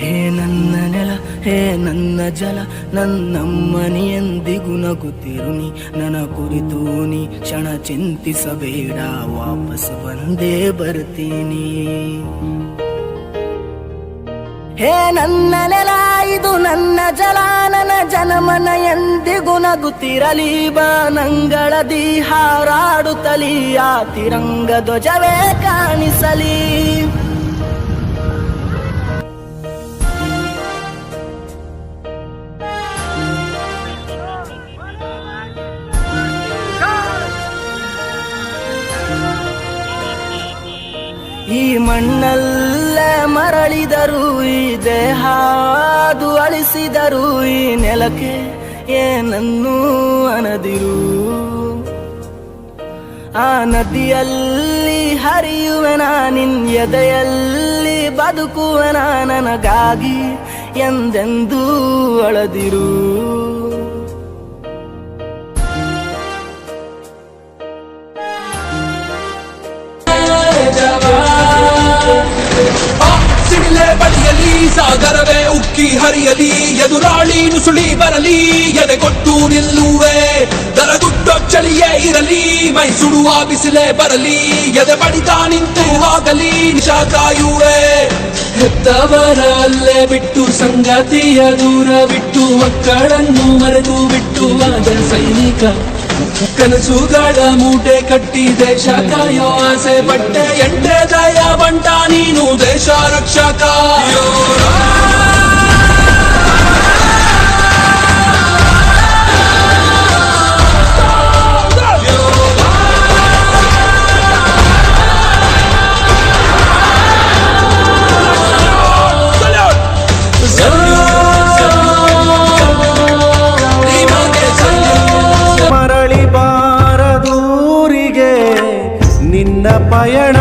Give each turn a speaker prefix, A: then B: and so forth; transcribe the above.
A: ಹೇ ನನ್ನ ನೆಲ, ಹೇ ನನ್ನ ಜಲ, ನನ್ನಮ್ಮನಿ ಎಂದಿಗೂ ನಗುತ್ತಿರುನಿ. ನನ್ನ ಕುರಿತು ನೀ ಕ್ಷಣ ಚಿಂತಿಸಬೇಡ, ವಾಪಸ್ ಬಂದೇ ಬರ್ತೀನಿ. ಹೇ ನನ್ನ ನೆಲ, ಇದು ನನ್ನ ಜಲ, ನನ್ನ ಜನಮನ ಎಂದಿಗೂ ನಗುತ್ತಿರಲಿ. ಬಾನಂಗಳದಿ ಹಾರಾಡುತ್ತಲಿ, ಆ ತಿರಂಗ ಧ್ವಜವೇ ಕಾಣಿಸಲಿ. ಈ ಮಣ್ಣಲ್ಲೇ ಮರಳಿದರು, ಈ ದೇಹ ಅದು ಅಳಿಸಿದರು, ಈ ನೆಲಕ್ಕೆ ಏನನ್ನೂ ಅನದಿರು. ಆ ನದಿಯಲ್ಲಿ ಹರಿಯುವೆನ, ನಿನ್ ಎದೆಯಲ್ಲಿ ಬದುಕುವೆನ, ನನಗಾಗಿ ಎಂದೆಂದೂ ಅಳದಿರು.
B: ಸಿಡಿಲೆ ಬಡಿಯಲಿ, ಸಾಗರವೇ ಉಕ್ಕಿ ಹರಿಯಲಿ, ಎದುರಾಳಿ ನುಸುಳಿ ಬರಲಿ, ಎದೆಗೊಟ್ಟು ನಿಲ್ಲುವೆ. ದರಗುಡ್ಡೋ ಚಳಿಯೇ ಇರಲಿ, ಮೈ ಸುಡುವ ಬಿಸಿಲೇ ಬರಲಿ, ಎದೆ ಬಡಿತ ನಿಂತು ಹೋಗಲಿ, ನಿಶಾ ಕಾಯುವೆ. ಹೆತ್ತವರ ಅಲ್ಲೇ ಬಿಟ್ಟು, ಸಂಗಾತಿಯ ದೂರ ಬಿಟ್ಟು, ಮಕ್ಕಳನ್ನು ಮರೆತು ಬಿಟ್ಟು ಆದ ಸೈನಿಕ. ಕನಸುಗಳ ಮೂಟೆ ಕಟ್ಟಿ ದೇಶ ಕಾಯೋ ಆಸೆ ಪಟ್ಟೆ, ಎಂಟೆ ದಯ ಬಂಟ ನೀನು ದೇಶ ರಕ್ಷಕ.
C: ನಿನ್ನ ಪಯಣ